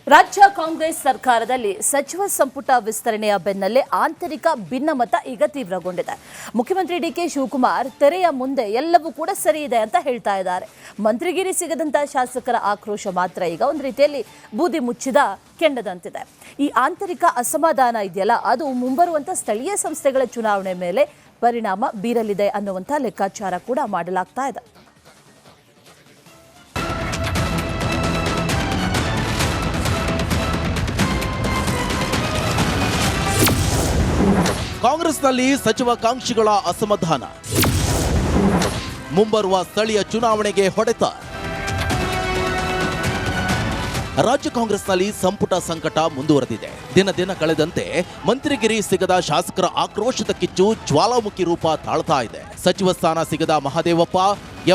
ರಾಜ್ಯ ಕಾಂಗ್ರೆಸ್ ಸರ್ಕಾರದಲ್ಲಿ ಸಚಿವ ಸಂಪುಟ ವಿಸ್ತರಣೆಯ ಬೆನ್ನಲ್ಲೇ ಆಂತರಿಕ ಭಿನ್ನಮತ ಈಗ ತೀವ್ರಗೊಂಡಿದೆ. ಮುಖ್ಯಮಂತ್ರಿ ಡಿಕೆ ಶಿವಕುಮಾರ್ ತೆರೆಯ ಮುಂದೆ ಎಲ್ಲವೂ ಕೂಡ ಸರಿ ಇದೆ ಅಂತ ಹೇಳ್ತಾ ಇದ್ದಾರೆ. ಮಂತ್ರಿಗಿರಿ ಸಿಗದಂತ ಶಾಸಕರ ಆಕ್ರೋಶ ಮಾತ್ರ ಈಗ ಒಂದು ರೀತಿಯಲ್ಲಿ ಬೂದಿ ಮುಚ್ಚಿದ ಕೆಂಡದಂತಿದೆ. ಈ ಆಂತರಿಕ ಅಸಮಾಧಾನ ಇದೆಯಲ್ಲ, ಅದು ಮುಂಬರುವಂತ ಸ್ಥಳೀಯ ಸಂಸ್ಥೆಗಳ ಚುನಾವಣೆ ಮೇಲೆ ಪರಿಣಾಮ ಬೀರಲಿದೆ ಅನ್ನುವಂಥ ಲೆಕ್ಕಾಚಾರ ಕೂಡ ಮಾಡಲಾಗ್ತಾ ಇದೆ. ಕಾಂಗ್ರೆಸ್ನಲ್ಲಿ ಸಚಿವಾಕಾಂಕ್ಷಿಗಳ ಅಸಮಾಧಾನ, ಮುಂಬರುವ ಸ್ಥಳೀಯ ಚುನಾವಣೆಗೆ ಹೊಡೆತ. ರಾಜ್ಯ ಕಾಂಗ್ರೆಸ್ನಲ್ಲಿ ಸಂಪುಟ ಸಂಕಟ ಮುಂದುವರೆದಿದೆ. ದಿನ ಕಳೆದಂತೆ ಮಂತ್ರಿಗಿರಿ ಸಿಗದ ಶಾಸಕರ ಆಕ್ರೋಶದ ಕಿಚ್ಚು ಜ್ವಾಲಾಮುಖಿ ರೂಪ ತಾಳ್ತಾ ಇದೆ. ಸಚಿವ ಸ್ಥಾನ ಸಿಗದ ಮಹದೇವಪ್ಪ,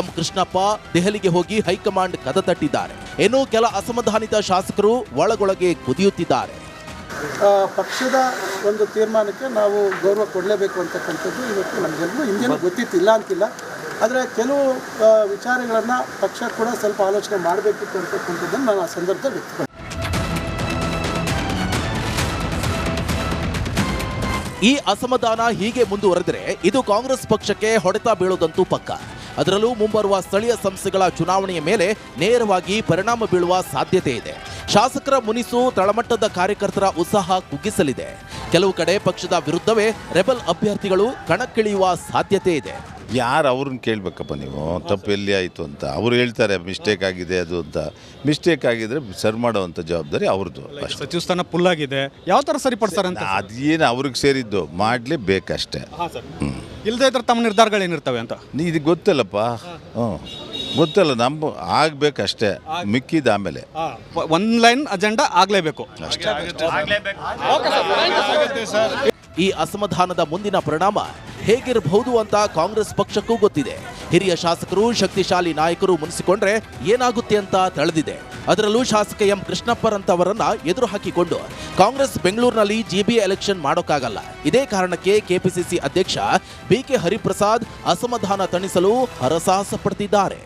ಎಂ ಕೃಷ್ಣಪ್ಪ ದೆಹಲಿಗೆ ಹೋಗಿ ಹೈಕಮಾಂಡ್ ಕದ ತಟ್ಟಿದ್ದಾರೆ. ಇನ್ನು ಕೆಲ ಅಸಮಾಧಾನಿತ ಶಾಸಕರು ಒಳಗೊಳಗೆ ಕುದಿಯುತ್ತಿದ್ದಾರೆ. ಪಕ್ಷದ ಒಂದು ತೀರ್ಮಾನಕ್ಕೆ ನಾವು ಗೌರವ ಕೊಡಲೇಬೇಕು ಅಂತಕ್ಕಂಥದ್ದು ಇವತ್ತು ನಮಗೆಲ್ಲರೂ ಹಿಂದಿನ ಗೊತ್ತಿತ್ತಿಲ್ಲ ಅಂತಿಲ್ಲ. ಆದರೆ ಕೆಲವು ವಿಚಾರಗಳನ್ನು ಪಕ್ಷ ಕೂಡ ಸ್ವಲ್ಪ ಆಲೋಚನೆ ಮಾಡಬೇಕಿತ್ತು ಅಂತಕ್ಕಂಥದ್ದನ್ನು ನಾನು ಆ ಸಂದರ್ಭದಲ್ಲಿ ವ್ಯಕ್ತಪಡಿಸಿದೆ. ಈ ಅಸಮಾಧಾನ ಹೀಗೆ ಮುಂದುವರೆದರೆ ಇದು ಕಾಂಗ್ರೆಸ್ ಪಕ್ಷಕ್ಕೆ ಹೊಡೆತ ಬೀಳೋದಂತೂ ಪಕ್ಕ. ಅದರಲ್ಲೂ ಮುಂಬರುವ ಸ್ಥಳೀಯ ಸಂಸ್ಥೆಗಳ ಚುನಾವಣೆಯ ಮೇಲೆ ನೇರವಾಗಿ ಪರಿಣಾಮ ಬೀಳುವ ಸಾಧ್ಯತೆ ಇದೆ. ಶಾಸಕರ ಮುನಿಸು ತಳಮಟ್ಟದ ಕಾರ್ಯಕರ್ತರ ಉತ್ಸಾಹ ಕುಗ್ಗಿಸಲಿದೆ. ಕೆಲವು ಕಡೆ ಪಕ್ಷದ ವಿರುದ್ಧವೇ ರೆಬಲ್ ಅಭ್ಯರ್ಥಿಗಳು ಕಣಕ್ಕಿಳಿಯುವ ಸಾಧ್ಯತೆ ಇದೆ. ಯಾರು ಅವ್ರನ್ನ ಕೇಳಬೇಕಪ್ಪ ನೀವು, ತಪ್ಪು ಎಲ್ಲಿ ಆಯಿತು ಅಂತ. ಅವರು ಹೇಳ್ತಾರೆ ಮಿಸ್ಟೇಕ್ ಆಗಿದೆ ಅದು ಅಂತ. ಮಿಸ್ಟೇಕ್ ಆಗಿದ್ರೆ ಸರಿ ಮಾಡುವಂಥ ಜವಾಬ್ದಾರಿ ಅವ್ರದ್ದು. ಸಚಿವ ಸ್ಥಾನ ಫುಲ್ ಆಗಿದೆ, ಯಾವ ಥರ ಸರಿಪಡಿಸ್ತಾರೆ ಅಂತ ಅದೇನು ಅವ್ರಿಗೆ ಸೇರಿದ್ದು ಮಾಡಲೇಬೇಕಷ್ಟೇ. ಇಲ್ಲದೇ ಇದ್ರೆ ತಮ್ಮ ನಿರ್ಧಾರಗಳೇನಿರ್ತವೆ ಅಂತ ಇದು ಗೊತ್ತಲ್ಲಪ್ಪ. ಗೊತ್ತಲ್ಲ, ನಮ್ಮ ಆಗಬೇಕಷ್ಟೇ, ಮಿಕ್ಕಿದ ಆಮೇಲೆ ಒನ್ ಲೈನ್ ಅಜೆಂಡಾ ಆಗಲೇಬೇಕು. ಈ ಅಸಮಾಧಾನದ ಮುಂದಿನ ಪರಿಣಾಮ ಹೇಗಿರಬಹುದು ಅಂತ ಕಾಂಗ್ರೆಸ್ ಪಕ್ಷಕ್ಕೂ ಗೊತ್ತಿದೆ. ಹಿರಿಯ ಶಾಸಕರು, ಶಕ್ತಿಶಾಲಿ ನಾಯಕರು ಮುನಿಸಿಕೊಂಡ್ರೆ ಏನಾಗುತ್ತೆ ಅಂತ ತಳೆದಿದೆ. ಅದರಲ್ಲೂ ಶಾಸಕ ಎಂ ಕೃಷ್ಣಪ್ಪರಂತವರನ್ನ ಎದುರು ಹಾಕಿಕೊಂಡು ಕಾಂಗ್ರೆಸ್ ಬೆಂಗಳೂರಿನಲ್ಲಿ ಜಿಬಿ ಎಲೆಕ್ಷನ್ ಮಾಡೋಕ್ಕಾಗಲ್ಲ. ಇದೇ ಕಾರಣಕ್ಕೆ ಕೆಪಿಸಿಸಿ ಅಧ್ಯಕ್ಷ ಬಿಕೆ ಹರಿಪ್ರಸಾದ್ ಅಸಮಾಧಾನ ತಣಿಸಲು ಹರಸಾಹಸ ಪಡ್ತಿದ್ದಾರೆ.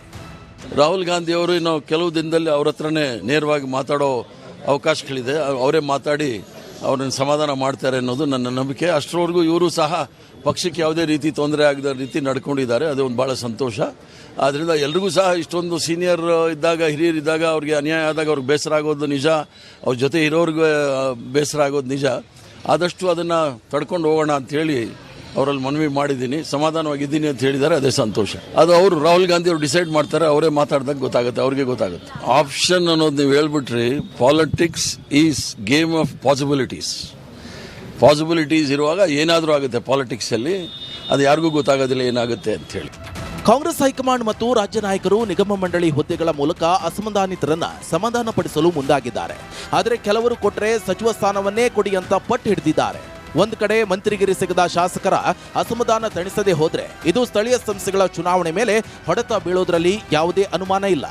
ರಾಹುಲ್ ಗಾಂಧಿ ಅವರು ಇನ್ನು ಕೆಲವು ದಿನದಲ್ಲಿ ಅವ್ರ ಹತ್ರನೇ ನೇರವಾಗಿ ಮಾತಾಡೋ ಅವಕಾಶಗಳಿದೆ. ಅವರೇ ಮಾತಾಡಿ ಅವ್ರನ್ನ ಸಮಾಧಾನ ಮಾಡ್ತಾರೆ ಅನ್ನೋದು ನನ್ನ ನಂಬಿಕೆ. ಅಷ್ಟರವರೆಗೂ ಇವರು ಸಹ ಪಕ್ಷಕ್ಕೆ ಯಾವುದೇ ರೀತಿ ತೊಂದರೆ ಆಗದ ರೀತಿ ನಡ್ಕೊಂಡಿದ್ದಾರೆ. ಅದು ಒಂದು ಭಾಳ ಸಂತೋಷ. ಆದ್ದರಿಂದ ಎಲ್ರಿಗೂ ಸಹ ಇಷ್ಟೊಂದು ಸೀನಿಯರ್ ಇದ್ದಾಗ, ಹಿರಿಯರಿದ್ದಾಗ ಅವ್ರಿಗೆ ಅನ್ಯಾಯ ಆದಾಗ ಅವ್ರಿಗೆ ಬೇಸರ ಆಗೋದು ನಿಜ, ಅವ್ರ ಜೊತೆ ಇರೋರಿಗೆ ಬೇಸರ ಆಗೋದು ನಿಜ. ಆದಷ್ಟು ಅದನ್ನು ತಡ್ಕೊಂಡು ಹೋಗೋಣ ಅಂಥೇಳಿ ಅವರಲ್ಲಿ ಮನವಿ ಮಾಡಿದ್ದೀನಿ. ಸಮಾಧಾನವಾಗಿದ್ದೀನಿ ಅಂತ ಹೇಳಿದ್ದಾರೆ, ಅದೇ ಸಂತೋಷ. ಅದು ಅವರು ರಾಹುಲ್ ಗಾಂಧಿ ಅವರು ಡಿಸೈಡ್ ಮಾಡ್ತಾರೆ, ಅವರೇ ಮಾತಾಡಿದಾಗ ಗೊತ್ತಾಗುತ್ತೆ, ಅವ್ರಿಗೆ ಗೊತ್ತಾಗುತ್ತೆ. ಆಪ್ಷನ್ ಅನ್ನೋದು ನೀವು ಹೇಳ್ಬಿಟ್ರಿ, politics is game of possibilities ಇರುವಾಗ ಏನಾದರೂ ಆಗುತ್ತೆ ಪಾಲಿಟಿಕ್ಸಲ್ಲಿ. ಅದು ಯಾರಿಗೂ ಗೊತ್ತಾಗೋದಿಲ್ಲ ಏನಾಗುತ್ತೆ ಅಂತ ಹೇಳಿ. ಕಾಂಗ್ರೆಸ್ ಹೈಕಮಾಂಡ್ ಮತ್ತು ರಾಜ್ಯ ನಾಯಕರು ನಿಗಮ ಮಂಡಳಿ ಹುದ್ದೆಗಳ ಮೂಲಕ ಅಸಮಾಧಾನಿತರನ್ನ ಸಮಾಧಾನಪಡಿಸಲು ಮುಂದಾಗಿದ್ದಾರೆ. ಆದರೆ ಕೆಲವರು ಕೊಟ್ಟರೆ ಸಚಿವ ಸ್ಥಾನವನ್ನೇ ಕೊಡಿ ಅಂತ ಪಟ್ಟು ಹಿಡಿದಿದ್ದಾರೆ. ಒಂದು ಕಡೆ ಮಂತ್ರಿಗಿರಿ ಸಿಗದ ಶಾಸಕರ ಅಸಮಾಧಾನ ತಣಿಸದೆ ಹೋದ್ರೆ ಇದು ಸ್ಥಳೀಯ ಸಂಸ್ಥೆಗಳ ಚುನಾವಣೆ ಮೇಲೆ ಹೊಡೆತ ಬೀಳೋದ್ರಲ್ಲಿ ಯಾವುದೇ ಅನುಮಾನ ಇಲ್ಲ.